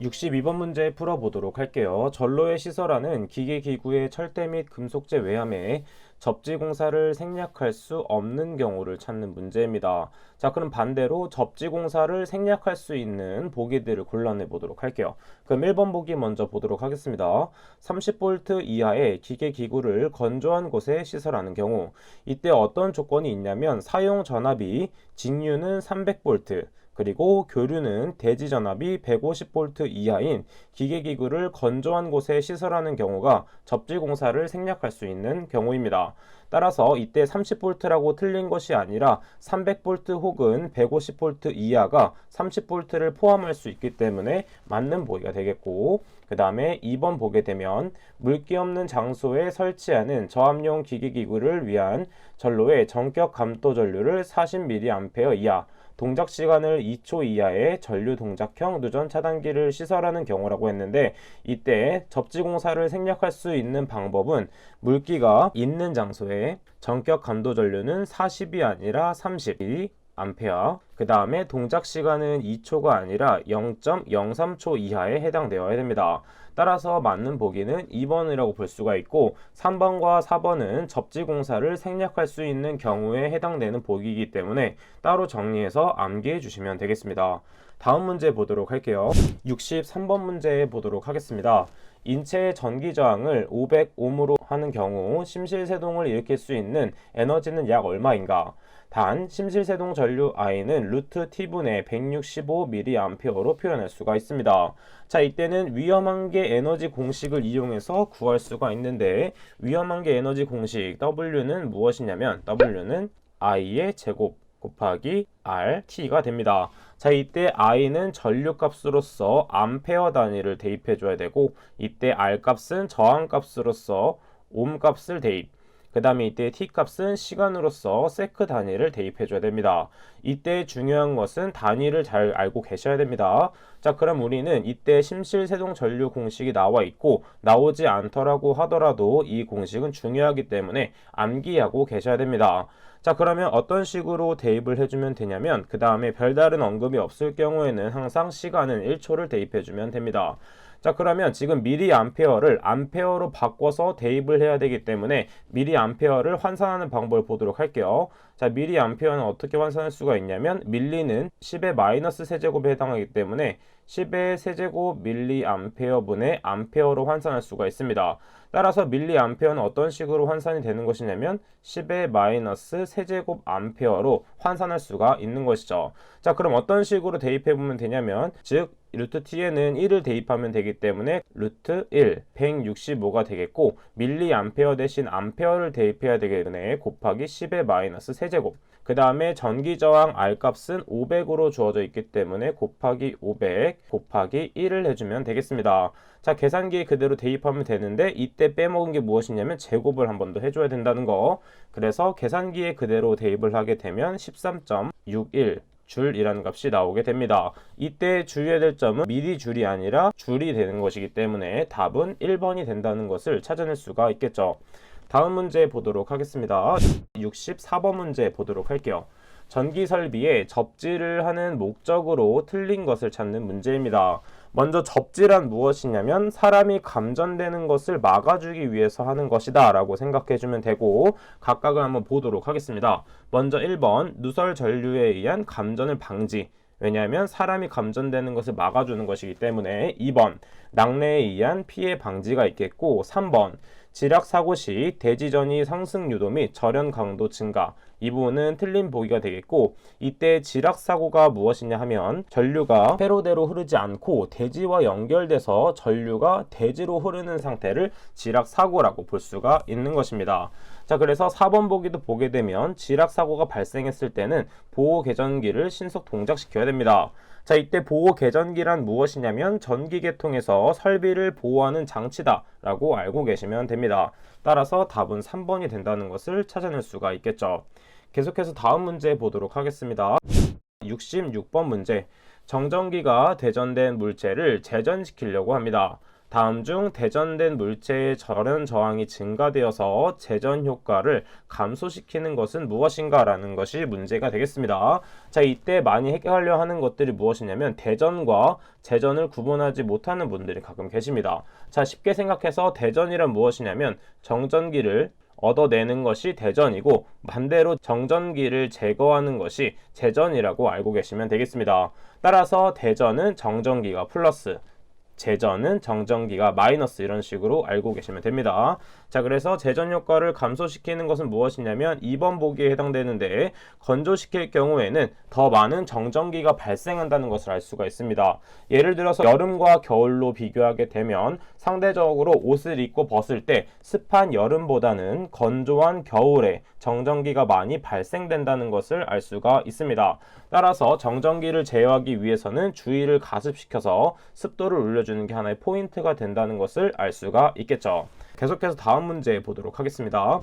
62번 문제 풀어보도록 할게요. 전로의 시설하는 기계기구의 철대 및 금속재 외함에 접지공사를 생략할 수 없는 경우를 찾는 문제입니다. 자, 그럼 반대로 접지공사를 생략할 수 있는 보기들을 골라내 보도록 할게요. 그럼 1번 보기 먼저 보도록 하겠습니다. 30V 이하의 기계기구를 건조한 곳에 시설하는 경우, 이때 어떤 조건이 있냐면 사용 전압이 직류는 300V, 그리고 교류는 대지 전압이 150V 이하인 기계기구를 건조한 곳에 시설하는 경우가 접지공사를 생략할 수 있는 경우입니다. 따라서 이때 30V라고 틀린 것이 아니라 300V 혹은 150V 이하가 30V를 포함할 수 있기 때문에 맞는 보기가 되겠고, 그 다음에 2번 보게 되면 물기 없는 장소에 설치하는 저압용 기계기구를 위한 전로의 전격 감도 전류를 40mA 이하, 동작 시간을 2초 이하의 전류 동작형 누전 차단기를 시설하는 경우라고 했는데, 이때 접지공사를 생략할 수 있는 방법은 물기가 있는 장소에 전격 감도 전류는 40이 아니라 30 암페어, 그 다음에 동작 시간은 2초가 아니라 0.03초 이하에 해당되어야 됩니다. 따라서 맞는 보기는 2번이라고 볼 수가 있고, 3번과 4번은 접지공사를 생략할 수 있는 경우에 해당되는 보기이기 때문에 따로 정리해서 암기해 주시면 되겠습니다. 다음 문제 보도록 할게요. 63번 문제 보도록 하겠습니다. 인체의 전기 저항을 500ohm으로 하는 경우 심실세동을 일으킬 수 있는 에너지는 약 얼마인가? 단, 심실세동 전류 I는 루트 T분의 165mA로 표현할 수가 있습니다. 자, 이때는 위험한계 에너지 공식을 이용해서 구할 수가 있는데, 위험한계 에너지 공식 W는 무엇이냐면 W는 I의 제곱 곱하기 RT가 됩니다. 자, 이때 I는 전류값으로서 암페어 단위를 대입해 줘야 되고, 이때 R값은 저항값으로서 옴값을 대입, 그 다음에 이때 T값은 시간으로서 세크 단위를 대입해 줘야 됩니다. 이때 중요한 것은 단위를 잘 알고 계셔야 됩니다. 자, 그럼 우리는 이때 심실세동 전류 공식이 나와 있고, 나오지 않더라고 하더라도 이 공식은 중요하기 때문에 암기하고 계셔야 됩니다. 자, 그러면 어떤 식으로 대입을 해주면 되냐면, 그 다음에 별다른 언급이 없을 경우에는 항상 시간은 1초를 대입해주면 됩니다. 자, 그러면 지금 미리암페어를 암페어로 바꿔서 대입을 해야 되기 때문에 미리암페어를 환산하는 방법을 보도록 할게요. 자, 미리암페어는 어떻게 환산할 수가 있냐면, 밀리는 10의 마이너스 세제곱에 해당하기 때문에 10의 세제곱 밀리암페어분의 암페어로 환산할 수가 있습니다. 따라서 밀리암페어는 어떤 식으로 환산이 되는 것이냐면 10의 마이너스 세제곱 암페어로 환산할 수가 있는 것이죠. 자, 그럼 어떤 식으로 대입해보면 되냐면, 즉 루트 t에는 1을 대입하면 되기 때문에 루트 1, 165가 되겠고, 밀리암페어 대신 암페어를 대입해야 되기 때문에 곱하기 10의 마이너스 세제곱, 그 다음에 전기저항 R값은 500으로 주어져 있기 때문에 곱하기 500 곱하기 1을 해주면 되겠습니다. 자, 계산기에 그대로 대입하면 되는데, 이때 빼먹은 게 무엇이냐면 제곱을 한 번 더 해줘야 된다는 거. 그래서 계산기에 그대로 대입을 하게 되면 13.61 줄이라는 값이 나오게 됩니다. 이때 주의해야 될 점은 미리 줄이 아니라 줄이 되는 것이기 때문에 답은 1번이 된다는 것을 찾아낼 수가 있겠죠. 다음 문제 보도록 하겠습니다. 64번 문제 보도록 할게요. 전기 설비에 접지를 하는 목적으로 틀린 것을 찾는 문제입니다. 먼저 접지란 무엇이냐면 사람이 감전되는 것을 막아주기 위해서 하는 것이다 라고 생각해 주면 되고, 각각을 한번 보도록 하겠습니다. 먼저 1번 누설 전류에 의한 감전을 방지, 왜냐하면 사람이 감전되는 것을 막아주는 것이기 때문에. 2번 낙뢰에 의한 피해 방지가 있겠고, 3번 지락 사고 시 대지전이 상승 유도 및 절연 강도 증가, 이 부분은 틀린 보기가 되겠고, 이때 지락 사고가 무엇이냐 하면 전류가 회로대로 흐르지 않고 대지와 연결돼서 전류가 대지로 흐르는 상태를 지락 사고라고 볼 수가 있는 것입니다. 자, 그래서 4번 보기도 보게 되면 지락 사고가 발생했을 때는 보호 개전기를 신속 동작시켜야 됩니다. 자, 이때 보호 개전기란 무엇이냐면 전기계통에서 설비를 보호하는 장치다 라고 알고 계시면 됩니다. 따라서 답은 3번이 된다는 것을 찾아낼 수가 있겠죠. 계속해서 다음 문제 보도록 하겠습니다. 66번 문제. 정전기가 대전된 물체를 재전시키려고 합니다. 다음 중 대전된 물체의 절연 저항이 증가되어서 재전 효과를 감소시키는 것은 무엇인가 라는 것이 문제가 되겠습니다. 자, 이때 많이 헷갈려 하는 것들이 무엇이냐면 대전과 재전을 구분하지 못하는 분들이 가끔 계십니다. 자, 쉽게 생각해서 대전이란 무엇이냐면 정전기를 얻어내는 것이 대전이고 반대로 정전기를 제거하는 것이 재전이라고 알고 계시면 되겠습니다. 따라서 대전은 정전기가 플러스, 재전은 정전기가 마이너스 이런 식으로 알고 계시면 됩니다. 자, 그래서 재전 효과를 감소시키는 것은 무엇이냐면 2번 보기에 해당되는데 건조시킬 경우에는 더 많은 정전기가 발생한다는 것을 알 수가 있습니다. 예를 들어서 여름과 겨울로 비교하게 되면 상대적으로 옷을 입고 벗을 때 습한 여름보다는 건조한 겨울에 정전기가 많이 발생된다는 것을 알 수가 있습니다. 따라서 정전기를 제어하기 위해서는 주위를 가습시켜서 습도를 올려주는 게 하나의 포인트가 된다는 것을 알 수가 있겠죠. 계속해서 다음 문제 보도록 하겠습니다.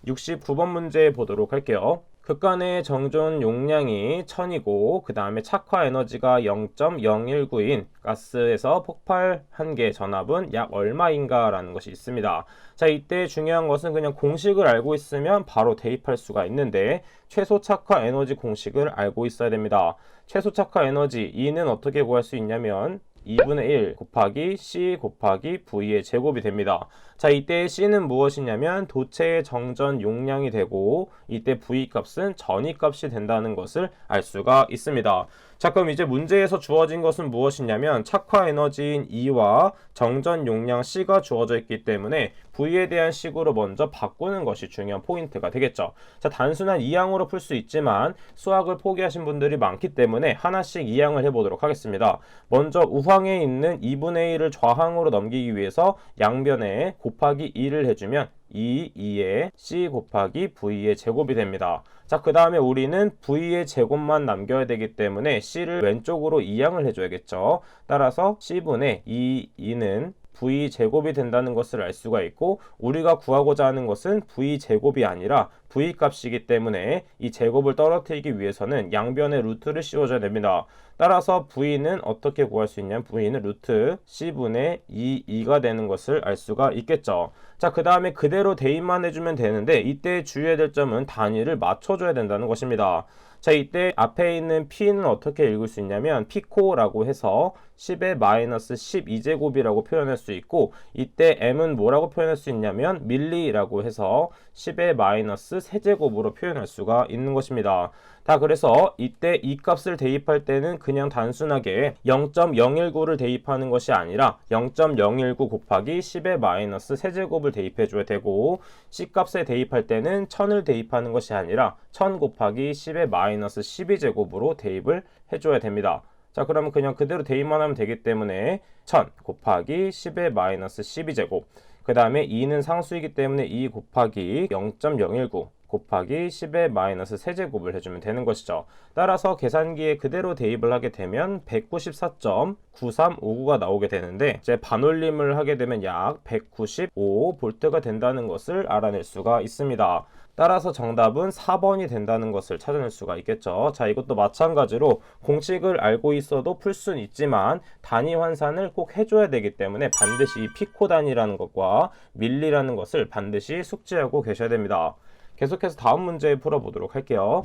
69번 문제 보도록 할게요. 극간의 정전 용량이 1000이고 그 다음에 착화 에너지가 0.019인 가스에서 폭발한 개 전압은 약 얼마인가 라는 것이 있습니다. 자, 이때 중요한 것은 그냥 공식을 알고 있으면 바로 대입할 수가 있는데 최소 착화 에너지 공식을 알고 있어야 됩니다. 최소 착화 에너지 E는 어떻게 구할 수 있냐면 2분의 1 곱하기 C 곱하기 V의 제곱이 됩니다. 자, 이때 C는 무엇이냐면 도체의 정전 용량이 되고 이때 V 값은 전위 값이 된다는 것을 알 수가 있습니다. 자, 그럼 이제 문제에서 주어진 것은 무엇이냐면 착화 에너지인 E와 정전 용량 C가 주어져 있기 때문에 V에 대한 식으로 먼저 바꾸는 것이 중요한 포인트가 되겠죠. 자, 단순한 이항으로 풀 수 있지만 수학을 포기하신 분들이 많기 때문에 하나씩 이항을 해보도록 하겠습니다. 먼저 우항에 있는 2분의 1을 좌항으로 넘기기 위해서 양변에 곱하기 2를 해주면 2에 C 곱하기 V의 제곱이 됩니다. 자, 그 다음에 우리는 V의 제곱만 남겨야 되기 때문에 C를 왼쪽으로 이항을 해줘야겠죠. 따라서 C분의 2는 V 제곱이 된다는 것을 알 수가 있고 우리가 구하고자 하는 것은 V 제곱이 아니라 V 값이기 때문에 이 제곱을 떨어뜨리기 위해서는 양변에 루트를 씌워줘야 됩니다. 따라서 V는 어떻게 구할 수 있냐면 V는 루트 C분의 2가 되는 것을 알 수가 있겠죠. 자, 그 다음에 그대로 대입만 해주면 되는데 이때 주의해야 될 점은 단위를 맞춰줘야 된다는 것입니다. 자, 이때 앞에 있는 P는 어떻게 읽을 수 있냐면 피코라고 해서 10의 마이너스 12제곱이라고 표현할 수 있고 이때 M은 뭐라고 표현할 수 있냐면 밀리라고 해서 10의 마이너스 세제곱으로 표현할 수가 있는 것입니다. 자, 그래서 이때 이 값을 대입할 때는 그냥 단순하게 0.019를 대입하는 것이 아니라 0.019 곱하기 10의 마이너스 세제곱을 대입해 줘야 되고 C 값에 대입할 때는 1000을 대입하는 것이 아니라 1000 곱하기 10의 마이너스 12제곱으로 대입을 해줘야 됩니다. 자, 그러면 그냥 그대로 대입만 하면 되기 때문에 1000 곱하기 10의 마이너스 12제곱 그 다음에 2는 상수이기 때문에 2 곱하기 0.019 곱하기 10의 마이너스 세제곱을 해주면 되는 것이죠. 따라서 계산기에 그대로 대입을 하게 되면 194.9359가 나오게 되는데 이제 반올림을 하게 되면 약 195V가 된다는 것을 알아낼 수가 있습니다. 따라서 정답은 4번이 된다는 것을 찾아낼 수가 있겠죠. 자, 이것도 마찬가지로 공식을 알고 있어도 풀 수는 있지만 단위 환산을 꼭 해줘야 되기 때문에 반드시 이 피코 단위라는 것과 밀리라는 것을 반드시 숙지하고 계셔야 됩니다. 계속해서 다음 문제 풀어보도록 할게요.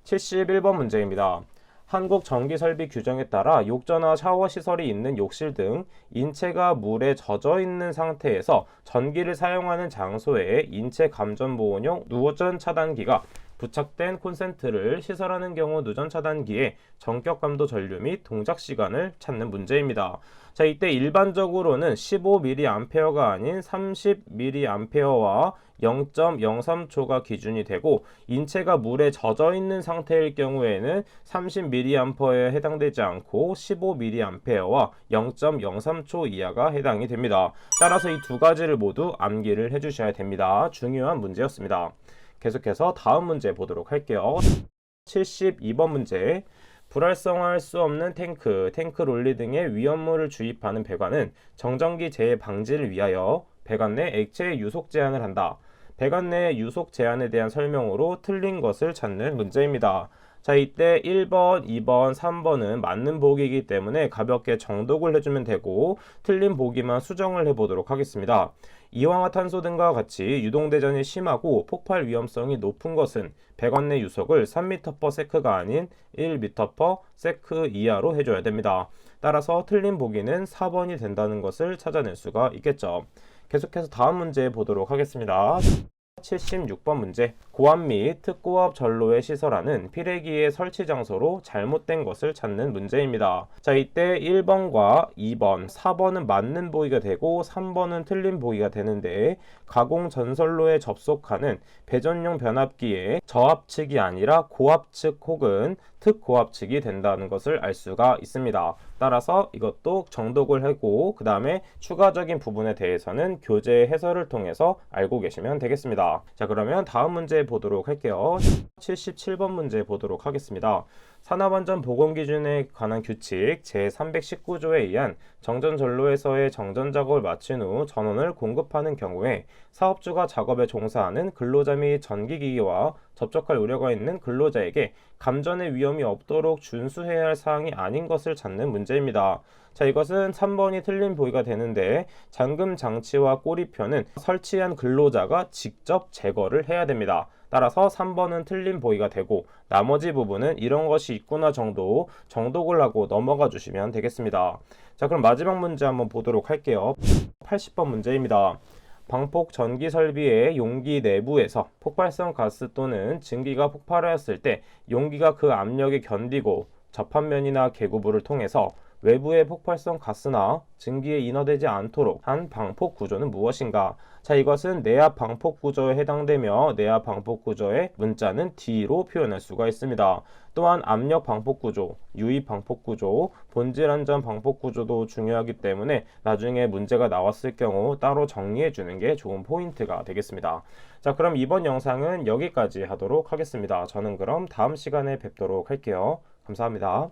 71번 문제입니다. 한국전기설비 규정에 따라 욕조나 샤워 시설이 있는 욕실 등 인체가 물에 젖어 있는 상태에서 전기를 사용하는 장소에 인체 감전 보온용 누전 차단기가 부착된 콘센트를 시설하는 경우 누전 차단기의 전격 감도 전류 및 동작 시간을 찾는 문제입니다. 자, 이때 일반적으로는 15mA가 아닌 30mA와 0.03초가 기준이 되고 인체가 물에 젖어 있는 상태일 경우에는 30mA에 해당되지 않고 15mA와 0.03초 이하가 해당이 됩니다. 따라서 이 두 가지를 모두 암기를 해주셔야 됩니다. 중요한 문제였습니다. 계속해서 다음 문제 보도록 할게요. 72번 문제. 불활성화할 수 없는 탱크 롤리 등의 위험물을 주입하는 배관은 정전기 재해 방지를 위하여 배관 내 액체 유속 제한을 한다. 배관 내 유속 제한에 대한 설명으로 틀린 것을 찾는 문제입니다. 자, 이때 1번, 2번, 3번은 맞는 보기이기 때문에 가볍게 정독을 해주면 되고 틀린 보기만 수정을 해보도록 하겠습니다. 이황화탄소 등과 같이 유동대전이 심하고 폭발 위험성이 높은 것은 100원 내 유속을 3m/s가 아닌 1m/s 이하로 해줘야 됩니다. 따라서 틀린 보기는 4번이 된다는 것을 찾아낼 수가 있겠죠. 계속해서 다음 문제 보도록 하겠습니다. 76번 문제. 고압 및 특고압 전로의 시설하는 피레기의 설치 장소로 잘못된 것을 찾는 문제입니다. 자, 이때 1번과 2번, 4번은 맞는 보기가 되고 3번은 틀린 보기가 되는데 가공 전선로에 접속하는 배전용 변압기의 저압측이 아니라 고압측 혹은 특고압측이 된다는 것을 알 수가 있습니다. 따라서 이것도 정독을 하고 그 다음에 추가적인 부분에 대해서는 교재 해설을 통해서 알고 계시면 되겠습니다. 자, 그러면 다음 문제 보도록 할게요. 77번 문제 보도록 하겠습니다. 산업안전보건기준에 관한 규칙 제319조에 의한 정전전로에서의 정전 작업을 마친 후 전원을 공급하는 경우에 사업주가 작업에 종사하는 근로자 및 전기기기와 접촉할 우려가 있는 근로자에게 감전의 위험이 없도록 준수해야 할 사항이 아닌 것을 찾는 문제입니다. 자, 이것은 3번이 틀린 보기가 되는데 잠금 장치와 꼬리표는 설치한 근로자가 직접 제거를 해야 됩니다. 따라서 3번은 틀린 보기가 되고 나머지 부분은 이런 것이 있구나 정도 정독을 하고 넘어가 주시면 되겠습니다. 자, 그럼 마지막 문제 한번 보도록 할게요. 80번 문제입니다. 방폭 전기 설비의 용기 내부에서 폭발성 가스 또는 증기가 폭발하였을 때 용기가 그 압력에 견디고 접합면이나 계구부를 통해서 외부의 폭발성 가스나 증기에 인화되지 않도록 한 방폭 구조는 무엇인가? 자, 이것은 내압 방폭 구조에 해당되며 내압 방폭 구조의 문자는 D로 표현할 수가 있습니다. 또한 압력 방폭 구조, 유입 방폭 구조, 본질 안전 방폭 구조도 중요하기 때문에 나중에 문제가 나왔을 경우 따로 정리해 주는 게 좋은 포인트가 되겠습니다. 자, 그럼 이번 영상은 여기까지 하도록 하겠습니다. 저는 그럼 다음 시간에 뵙도록 할게요. 감사합니다.